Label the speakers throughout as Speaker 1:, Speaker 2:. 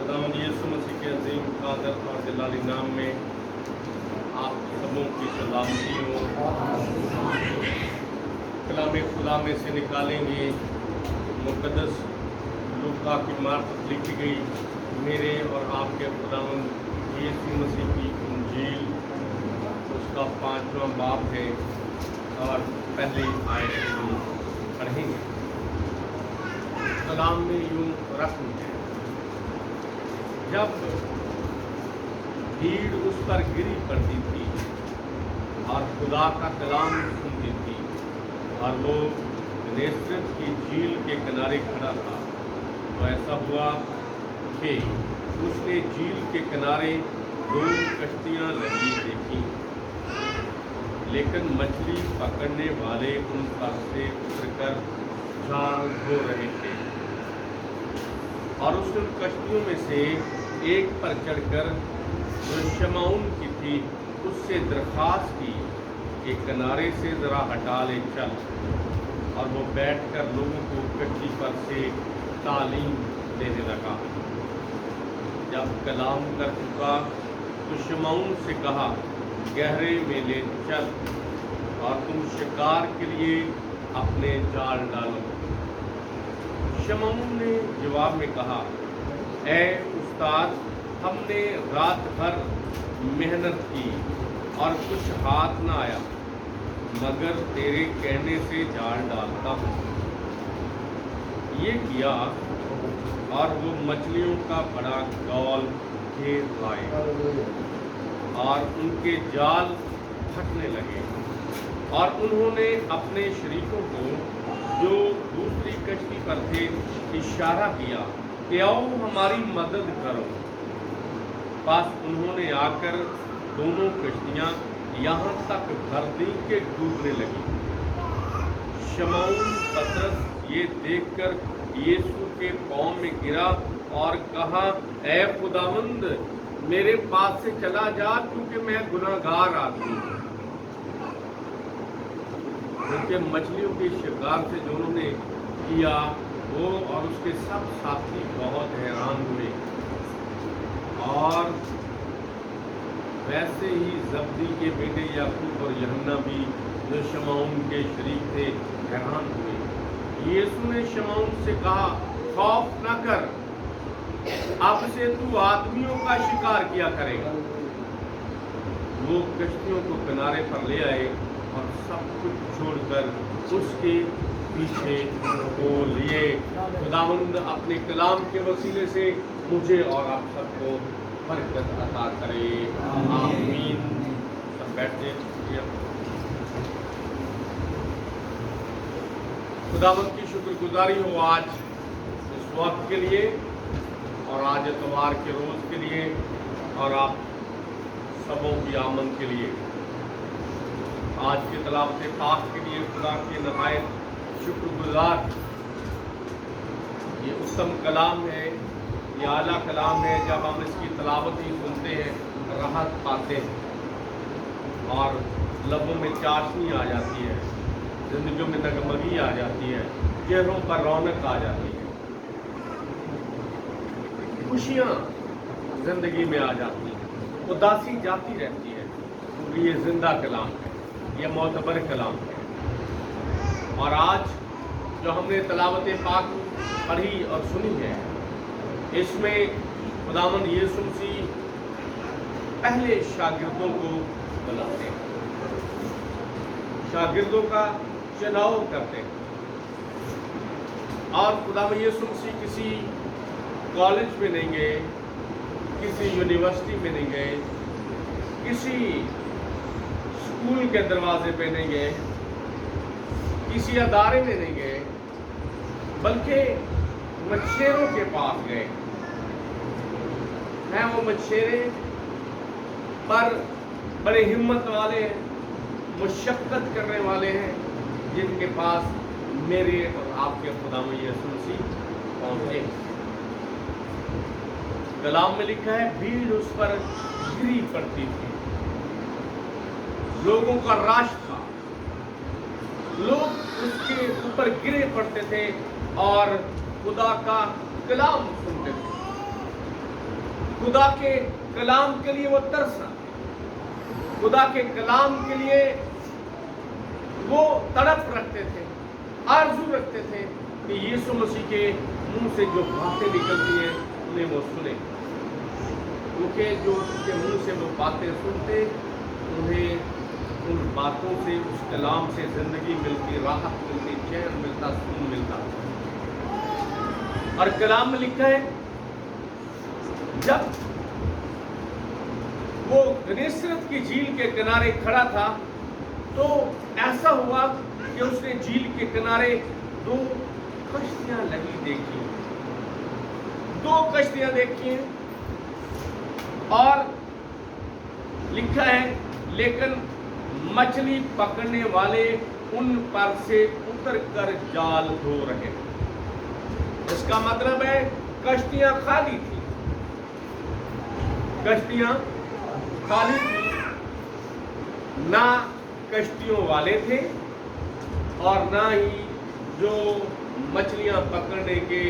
Speaker 1: खुदावंद यीशु मसीह के अजीम कादर और जलाली नाम में आप सबों की सलामती हो। कलाम खुदा में से निकालेंगे मुक़द्दस लूका की मार्फत लिखी गई मेरे और आपके खुदावंद यीशु मसीह की इंजील, उसका 5वां बाब है और पहली आयत हम पढ़ेंगे। कलाम में यूं रस्म है, जब भीड़ उस पर गिरी पड़ती थी और खुदा का कलाम सुनती थी और वो नेसरत की झील के किनारे खड़ा था, तो ऐसा हुआ कि उसने झील के किनारे 2 कश्तियां लगी देखी, लेकिन मछली पकड़ने वाले उन पर से उतरकर जाल धो रहे थे। और उसने उन कश्तियों में से एक पर चढ़कर, जो शमौन की थी, उससे दरख्वास्त की कि किनारे से ज़रा हटा ले चल। और वो बैठकर लोगों को कश्ती पर से तालीम देने लगा। जब कलाम कर चुका तो शमौन से कहा, गहरे में ले चल और तुम शिकार के लिए अपने जाल डालो। शमौन ने जवाब में कहा, ए उस्ताद, हमने रात भर मेहनत की और कुछ हाथ न आया, मगर तेरे कहने से जाल डालता हूँ। ये किया और वो मछलियों का बड़ा गौल घेर लाए और उनके जाल फटने लगे। और उन्होंने अपने शरीकों को जो दूसरी कश्ती पर थे इशारा किया कि आओ हमारी मदद करो। बस उन्होंने आकर दोनों कश्तियां यहाँ तक भर दी कि डूबने लगी। शमौन पतरस ये देखकर यीशु के पांव में गिरा और कहा, ऐ खुदावंद, मेरे पास से चला जा, क्योंकि मैं गुनाहगार आदमी हूँ। उनके मछलियों के शिकार से जो उन्होंने किया, वो और उसके सब साथी बहुत हैरान हुए। और वैसे ही जब्दी के बेटे याकूब और यूहन्ना भी, जो शमौन के शरीक थे, हैरान हुए। यीशु ने शमौन से कहा, खौफ न कर, अब से तू आदमियों का शिकार किया करेगा। वो कश्तियों को किनारे पर ले आए और सब कुछ छोड़कर उसके पीछे हो लिए। खुदावंद अपने कलाम के वसीले से मुझे और आप सबको बरकत अता करे, आमीन। सब बैठे। खुदावंद की शुक्रगुजारी हो आज इस वक्त के लिए और आज इतवार के रोज के लिए और आप सबों की आमद के लिए। आज के तलावत पाक के लिए खुदा के नहायत शुक्रगुजार। ये उत्तम कलाम है, ये आला कलाम है। जब हम इसकी तलावत ही सुनते हैं, राहत पाते हैं और लबों में चाशनी आ जाती है, जिंदगियों में नगमगी आ जाती है, चेहरों पर रौनक आ जाती है, खुशियाँ जिंदगी में आ जाती हैं, उदासी जाती रहती है, क्योंकि ये जिंदा कलाम है, ये मोतबर कलाम है। और आज जो हमने तलावत पाक पढ़ी और सुनी है, इसमें खुदावंद यीशु मसीह पहले शागिर्दों को बुलाते हैं, शागिर्दों का चुनाव करते हैं। और खुदावंद यीशु मसीह किसी कॉलेज में नहीं गए, किसी यूनिवर्सिटी में नहीं गए, किसी स्कूल के दरवाजे पे नहीं गए, किसी अदारे में नहीं गए, बल्कि मछेरों के पास गए हैं। वो मछेरे पर बड़े हिम्मत वाले हैं, मुशक्कत करने वाले हैं, जिनके पास मेरे और आपके खुदावंद यीशु मसीह पहुंचे। कलाम में लिखा है, भीड़ उस पर गिरी पड़ती थी, लोगों का राश था, लोग उसके ऊपर गिरे पड़ते थे और खुदा का कलाम सुनते थे। खुदा के कलाम के लिए वो तरसा, खुदा के कलाम के लिए वो तड़प रखते थे, आरज़ू रखते थे कि यीशु मसीह के मुंह से जो बातें निकलती हैं उन्हें वो सुने, क्योंकि जो उसके मुंह से वो बातें सुनते उन्हें उन बातों से, उस कलाम से ज़िंदगी मिलती, राहत मिलती, चैन मिलता, सुकून मिलता। और कलाम में लिखा है जब वो गनेसरत की झील के किनारे खड़ा था तो ऐसा हुआ कि उसने झील के किनारे 2 कश्तियां लगी देखी, 2 कश्तियां देखी हैं, और लिखा है लेकिन मछली पकड़ने वाले उन पर से उतर कर जाल धो रहे। इसका मतलब है कश्तियां खाली थी, कश्तियां खाली थी, ना कश्तियों वाले थे और ना ही जो मछलियां पकड़ने के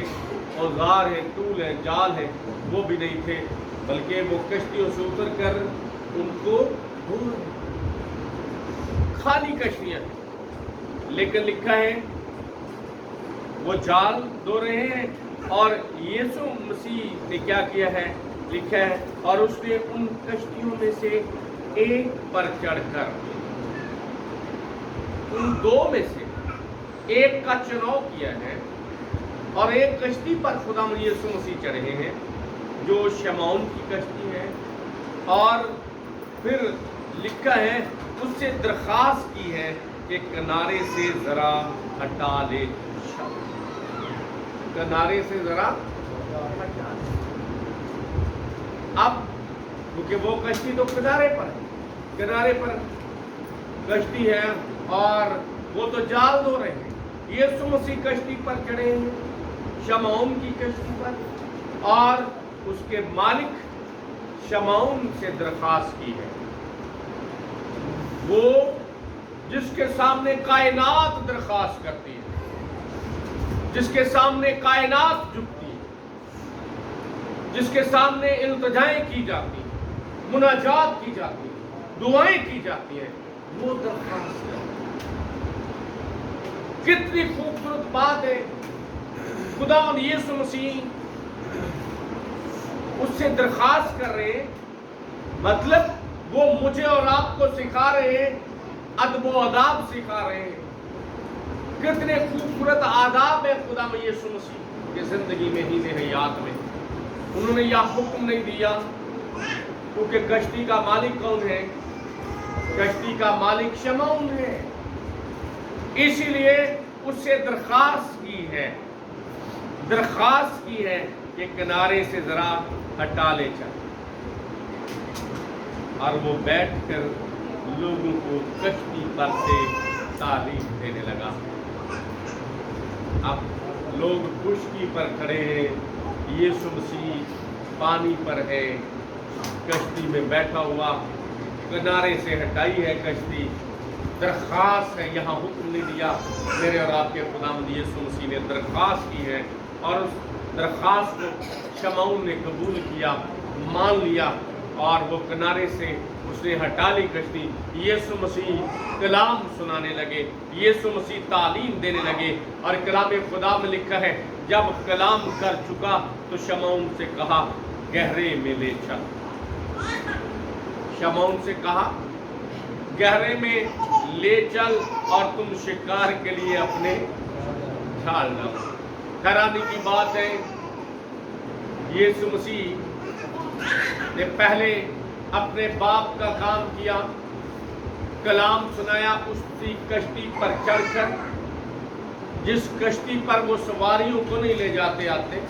Speaker 1: औजार हैं, टूल हैं, जाल हैं, वो भी नहीं थे, बल्कि वो कश्तियों से उतर कर उनको धो रहे, खाली कश्तियां। लेकिन लिखा है वो जाल धो रहे हैं और यीशु मसीह ने क्या किया है, लिखा है और उसने उन कश्तियों में से एक पर चढ़कर, उन 2 में से एक का चुनाव किया है और एक कश्ती पर खुदा यीशु मसीह चढ़े हैं जो शमौन की कश्ती है, और फिर लिखा है उससे दरख्वास्त की है कि किनारे से जरा हटा ले, किनारे से जरा हटा ले। अब क्योंकि वो कश्ती तो किनारे पर है, किनारे पर कश्ती है और वो तो जाल धो रहे हैं, यीशु मसीह कश्ती पर चढ़े हैं, शमौन की कश्ती पर, और उसके मालिक शमौन से दरख्वास्त की है, वो जिसके सामने कायनात दरख्वास्त करती है, जिसके सामने कायनात झुकती है, जिसके सामने इल्तिजाएं की जाती हैं, मुनाजात की जाती है, दुआएं की जाती हैं, वो दरख्वास्त है। कितनी खूबसूरत बात है, खुदा यीशु मसीह उससे दरख्वास्त कर रहे हैं, मतलब वो मुझे और आपको सिखा रहे हैं, अदब व आदाब सिखा रहे हैं। कितने खूबसूरत आदाब है खुदा में यीशु मसीह की जिंदगी में, ही हयात में। उन्होंने यह हुक्म नहीं दिया क्योंकि कश्ती का मालिक कौन है, कश्ती का मालिक शमौन है, इसीलिए उससे दरख्वास्त की है, दरख्वास्त की है कि किनारे से जरा हटा ले चल, और वो बैठकर लोगों को कश्ती पर से तालीम देने लगा। अब लोग खुशकी पर खड़े हैं, यीशु मसीह पानी पर है, कश्ती में बैठा हुआ, किनारे से हटाई है कश्ती, दरख्वास्त है, यहाँ हुक्म नहीं दिया, मेरे और आपके खुदावंद यीशु मसीह ने दरख्वास्त की है, और उस दरख्वास्त को शमौन ने कबूल किया, मान लिया, और वो किनारे से उसने हटा ली कश्ती। यीशु मसीह कलाम सुनाने लगे, यीशु मसीह तालीम देने लगे, और कलाम खुदा में लिखा है जब कलाम कर चुका तो शमौन से कहा गहरे में ले चल, शमौन से कहा गहरे में ले चल और तुम शिकार के लिए अपने जाल डालो। हैरानी की बात है, यीशु मसीह ने पहले अपने बाप का काम किया, कलाम सुनाया उसी कश्ती पर चढ़कर, जिस कश्ती पर वो सवारियों को नहीं ले जाते आते,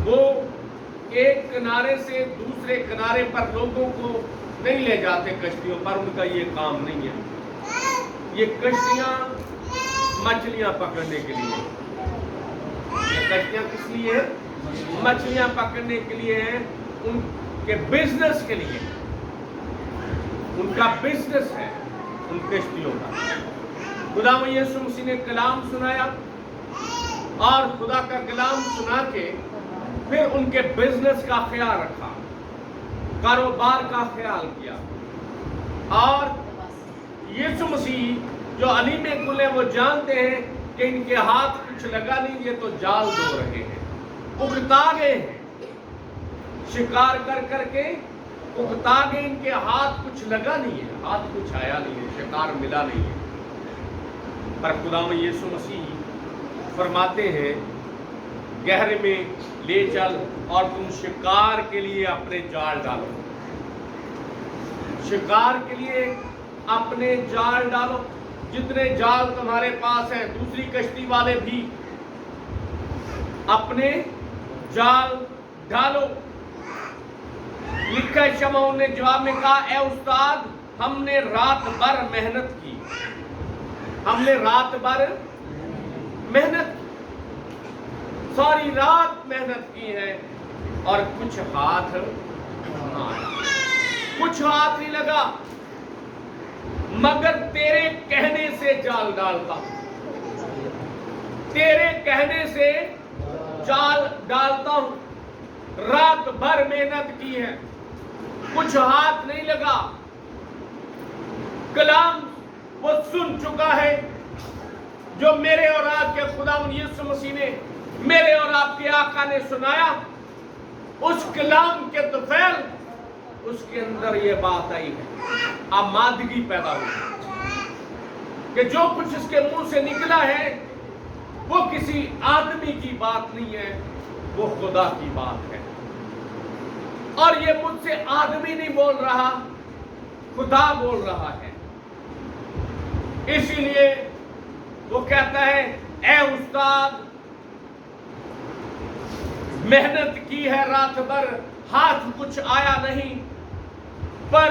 Speaker 1: वो एक किनारे से दूसरे किनारे पर लोगों को नहीं ले जाते कश्तियों पर, उनका ये काम नहीं है। ये कश्तियां मछलियां पकड़ने के लिए, ये कश्तियां किस लिए है? मछलियां पकड़ने के लिए है, उनके बिजनेस के लिए, उनका बिजनेस है उन कश्तियों का। खुदा यीशु मसीह ने कलाम सुनाया और खुदा का कलाम सुना के फिर उनके बिजनेस का ख्याल रखा, कारोबार का ख्याल किया। और यीशु मसीह जो अलीम कुल है वो जानते हैं कि इनके हाथ कुछ लगा नहीं, ये तो जाल दो रहे हैं, उगता गए हैं, शिकार कर करके उगता गए, इनके हाथ कुछ लगा नहीं है, हाथ कुछ आया नहीं है, शिकार मिला नहीं है। पर खुदावंद यीशु मसीह फरमाते हैं गहरे में ले चल और तुम शिकार के लिए अपने जाल डालो, शिकार के लिए अपने जाल डालो। जितने जाल तुम्हारे पास हैं, दूसरी कश्ती वाले भी अपने जाल डालो। लिखा है शमौन ने जवाब में कहा, ए उस्ताद हमने रात भर मेहनत की, हमने रात भर मेहनत की, सारी रात मेहनत की है और कुछ हाथ ना आया, कुछ हाथ नहीं लगा, मगर तेरे कहने से जाल डालता, तेरे कहने से जाल डालता हूं। रात भर मेहनत की है, कुछ हाथ नहीं लगा, कलाम वो सुन चुका है जो मेरे और आपके खुदावंद यीशु मसीह ने, मेरे और आपके आका ने सुनाया। उस कलाम के तुफैल उसके अंदर ये बात आई है, आमादगी पैदा हुई कि जो कुछ इसके मुंह से निकला है वो किसी आदमी की बात नहीं है, वो खुदा की बात है। और ये मुझसे आदमी नहीं बोल रहा, खुदा बोल रहा है। इसीलिए वो कहता है, ए उस्ताद मेहनत की है रात भर, हाथ कुछ आया नहीं, पर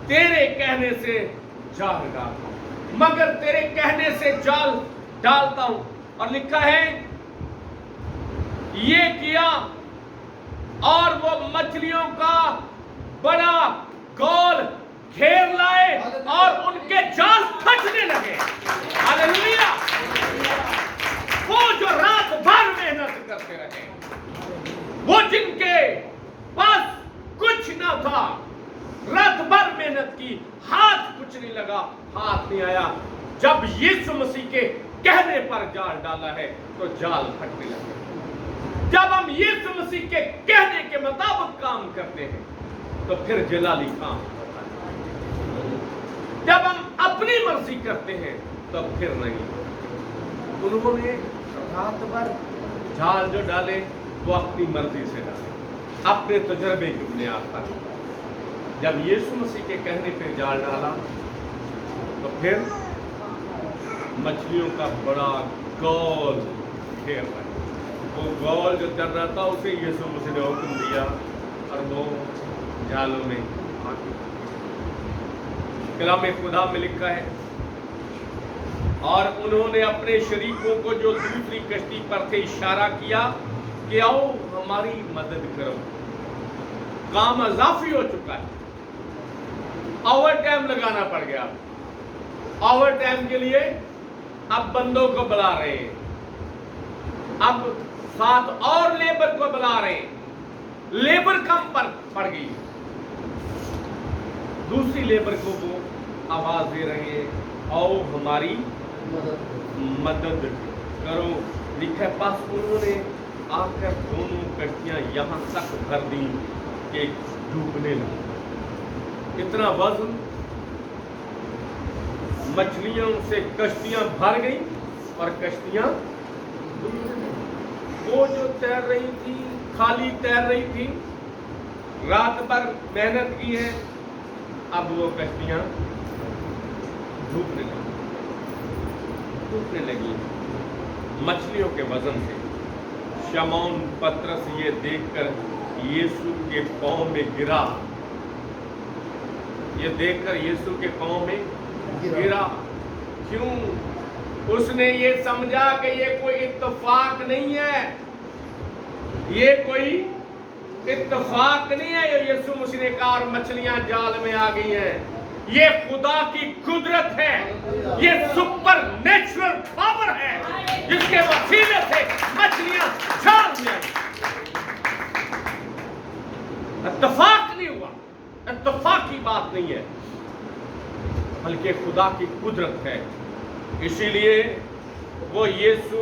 Speaker 1: तेरे कहने से जाल डालता हूं, मगर तेरे कहने से जाल डालता हूं। और लिखा है ये किया और वो मछलियों का बड़ा गोल घेर लाए और उनके जाल फटने लगे। हालेलुया! वो जो रात भर मेहनत करते रहे, वो जिनके पास कुछ ना था, रात भर मेहनत की, हाथ कुछ नहीं लगा, हाथ नहीं आया, जब यीशु मसीह के कहने पर जाल डाला है तो जाल फटने लगे। जब हम यीशु मसीह के कहने के मुताबिक काम करते हैं तो फिर जलाली काम होता है। जब हम अपनी मर्जी करते हैं तो फिर नहीं। उन्होंने रात भर जाल जो डाले वो अपनी मर्जी से डाले, अपने तजर्बे की बुनियाद पर। जब यीशु मसीह के कहने पे जाल डाला तो फिर मछलियों का बड़ा गोल घेर रहा। वो गोल जो चल रहा था उसे यीशु मसीह ने हुक्म दिया और वो जालों में आ गया। कलाम खुदा में लिखा है, और उन्होंने अपने शरीकों को जो दूसरी कश्ती पर थे इशारा किया कि आओ हमारी मदद करो। काम अजाफी हो चुका है, ओवर टाइम लगाना पड़ गया। ओवर टाइम के लिए अब बंदों को बुला रहे हैं, अब साथ और लेबर को बुला रहे हैं, लेबर कम पड़ गई। दूसरी लेबर को वो आवाज दे रहे हैं, आओ हमारी मदद करो। लिखा पास उन्होंने आकर दोनों कश्तियां यहां तक भर दी कि डूबने लगी। इतना वजन, मछलियों से कश्तियां भर गई और कश्तियां वो जो तैर रही थी, खाली तैर रही थी, रात भर मेहनत की है, अब वो कश्तियां डूबने लगी मछलियों के वजन से। शमौन पतरस ये देखकर यीशु के पांव में गिरा, ये देखकर यीशु के पांव में गिरा। क्यों? उसने ये समझा कि ये कोई इत्तेफाक नहीं है, ये कोई इत्तेफाक नहीं है। यीशु मसीह ने कहा और मछलियां जाल में आ गई हैं। ये खुदा की कुदरत है, ये सुपर नेचुरल पावर है जिसके वसीले से मछलियां जाल में आई। बात नहीं है, बल्कि खुदा की कुदरत है। इसीलिए वो यीशु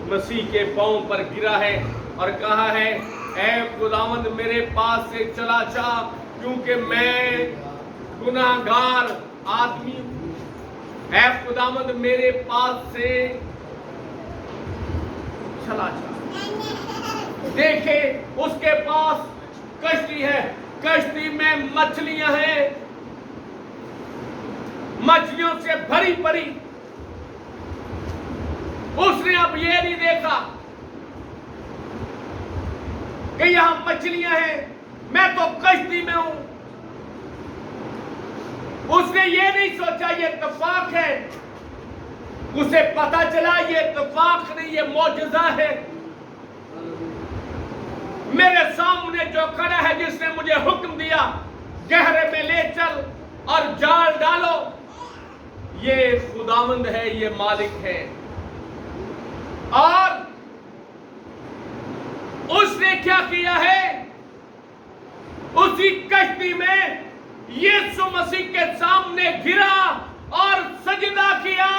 Speaker 1: मसीह के पांव पर गिरा है और कहा है, ऐ खुदावंद मेरे पास से चला जा, क्योंकि मैं गुनाहगार आदमी हूं। ऐ खुदावंद मेरे पास से चला जा। देखे उसके पास कश्ती है, कश्ती में मछलियां हैं, मछलियों से भरी पड़ी। उसने अब ये नहीं देखा कि यहां मछलियां हैं, मैं तो कश्ती में हूं। उसने ये नहीं सोचा ये इत्तेफाक है, उसे पता चला ये इत्तेफाक नहीं, ये मौजज़ा है। मेरे सामने जो खड़ा है, जिसने मुझे हुक्म दिया गहरे में ले चल और जाल डालो, ये खुदावंद है, ये मालिक है। और उसने क्या किया है, उसी कश्ती में यीशु मसीह के सामने गिरा और सजदा किया।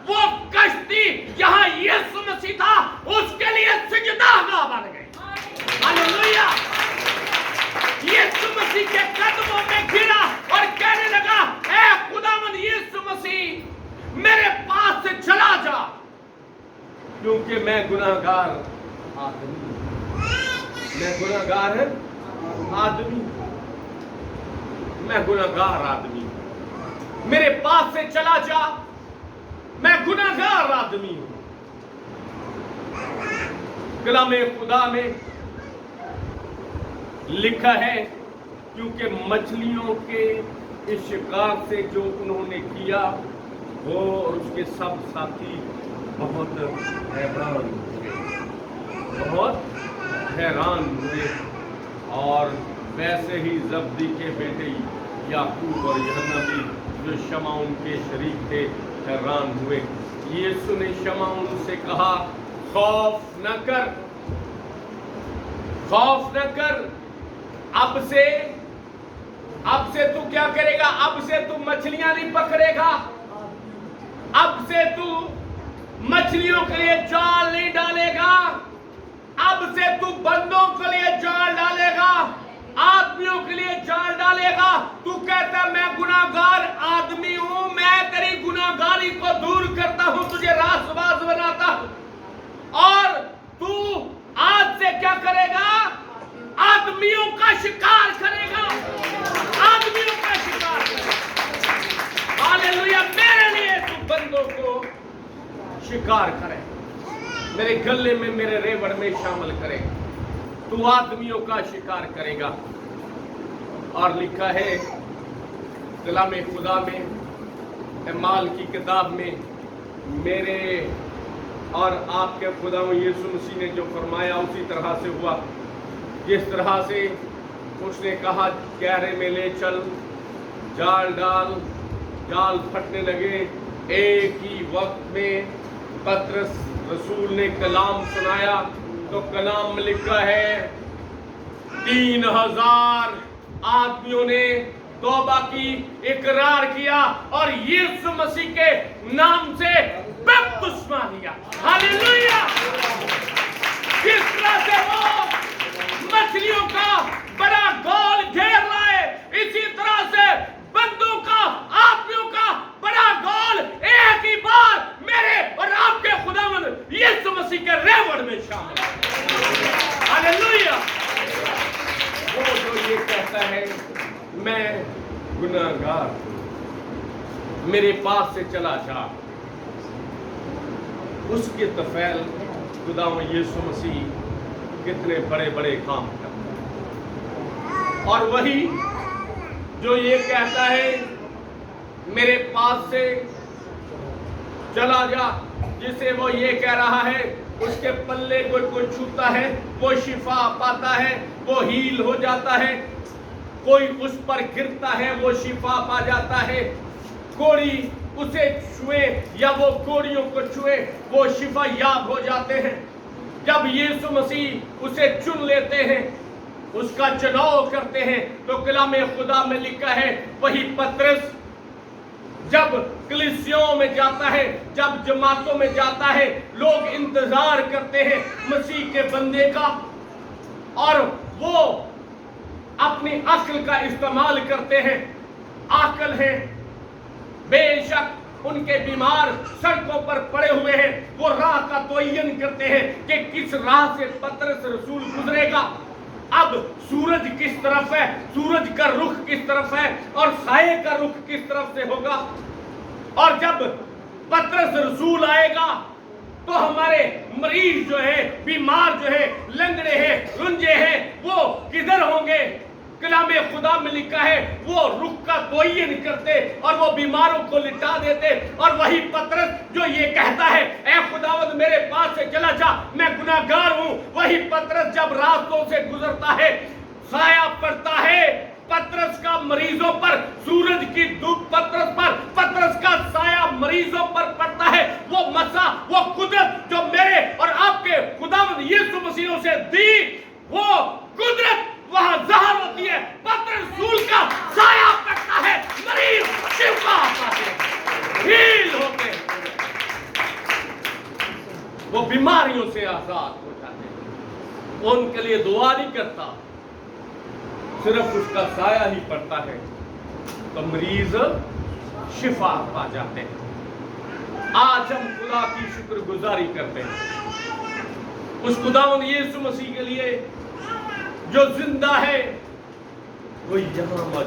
Speaker 1: वो कश्ती जहां यीशु मसीह था, उसके लिए सजदागाह बन गई। हालेलुया। यीशु मसीह के कदमों में गिरा और कहने लगा, ऐ खुदावंद यीशु मसीह मेरे पास से चला जा, क्योंकि मैं गुनाहगार आदमी हूं। मैं गुनाहगार आदमी, मैं गुनाहगार आदमी हूं। मेरे पास से चला जा, मैं गुनाहगार आदमी हूं। कलामे खुदा में लिखा है, क्योंकि मछलियों के इस शिकार से जो उन्होंने किया, वो और उसके सब साथी बहुत हैरान हुए, बहुत हैरान हुए। और वैसे ही जब्दी के बेटे याकूब और यूहन्ना भी, जो शमौन के शरीक थे, हैरान हुए। यीशु ने शमौन से कहा, खौफ न कर, खौफ न कर। अब से तू क्या करेगा? अब से तू मछलियां नहीं पकड़ेगा, अब से तू मछलियों के लिए जाल नहीं डालेगा, अब से तू बंदों के लिए जाल डालेगा, आदमियों के लिए जाल डालेगा। तू कहता मैं गुनाहगार आदमी हूं, मैं तेरी गुनाहगारी को दूर करता हूं, तुझे रास्तबाज बनाता हूं। और तू आज से क्या करेगा? आदमियों का शिकार करेगा, आदमियों का शिकार करेगा। हालेलुया। मेरे लिए तू बंदों को शिकार करे, मेरे गले में, मेरे रेवड़ में शामिल करे, तू आदमियों का शिकार करेगा। और लिखा है कलामे खुदा में, माल की किताब में, मेरे और आपके खुदा यीशु मसीह ने जो फरमाया उसी तरह से हुआ। जिस तरह से उसने कहा, गहरे में ले चल, जाल डाल, जाल फटने लगे। एक ही वक्त में पतरस रसूल ने कलाम सुनाया, तो कलाम में लिखा है 3000 आदमियों ने तौबा की, इकरार किया और यीशु मसीह के नाम से बपतिस्मा लिया। हालेलुया। किस तरह से वो मछलियों का बड़ा गोल घेर लाए, इसी तरह से बंदों का, आदमियों का बड़ा गोल एक ही बार मेरे और आपके खुदावंद यीशु मसीह के रेवड़ में शामिल। हालेलुया। वो जो ये कहता है मैं गुनाहगार, मेरे पास से चला जा, उसके तफैल खुदावंद यीशु मसीह कितने बड़े बड़े काम करता है। और वही जो ये कहता है मेरे पास से चला जा, जिसे वो ये कह रहा है उसके पल्ले कोई छूता है वो शिफा पाता है, वो हील हो जाता है। कोई उस पर गिरता है वो शिफा पा जाता है। कोड़ी उसे छुए या वो कोड़ियों को छुए वो शिफा याब हो जाते हैं। जब यीशु मसीह उसे चुन लेते हैं, اس کا چناؤ کرتے ہیں تو کلام خدا میں لکھا ہے وہی پطرس جب کلیسیوں میں جاتا ہے، جب جماعتوں میں جاتا ہے، لوگ انتظار کرتے ہیں مسیح کے بندے کا، اور وہ اپنی عقل کا استعمال کرتے ہیں، عاقل ہیں، بے شک ان کے بیمار سڑکوں پر پڑے ہوئے ہیں، وہ راہ کا تعین کرتے ہیں کہ کس راہ سے پطرس رسول گزرے گا۔ اب سورج کس طرف ہے، سورج کا رخ کس طرف ہے، اور سائے کا رخ کس طرف سے ہوگا، اور جب پطرس رسول آئے گا تو ہمارے مریض جو ہے، بیمار جو ہے، لنگڑے ہیں، رنجے ہیں، وہ کدھر ہوں گے؟ کلام خدا میں لکھا ہے وہ رخ کا تعین کرتے اور وہ بیماروں کو لٹا دیتے، اور وہی پطرس جو یہ کہتا ہے اے خداوند میرے پاس سے چلا جا، میں گناہگار ہوں، وہی پطرس جب راستوں سے گزرتا ہے سایہ پڑتا ہے پطرس کا مریضوں پر، سورج کی دھوپ پطرس پر، پطرس کا سایہ مریضوں پر پڑتا ہے، وہ مسا، وہ قدرت جو میرے اور آپ کے خداوند یسوع مسیح سے دی، وہ قدرت وہاں ظاہر ہوتی ہے، پطرس رسول کا سایہ پڑتا ہے، مریض شفا پاتے ہیں، ہیل ہوتے ہیں، وہ بیماریوں سے آزاد ہو جاتے ہیں۔ ان کے لیے دعا نہیں کرتا، صرف اس کا سایہ ہی پڑتا ہے تو مریض شفا پا جاتے ہیں۔ آج ہم خدا کی شکر گزاری کرتے ہیں اس خداوند یسوع مسیح کے لیے جو زندہ ہے، وہ یہاں موجود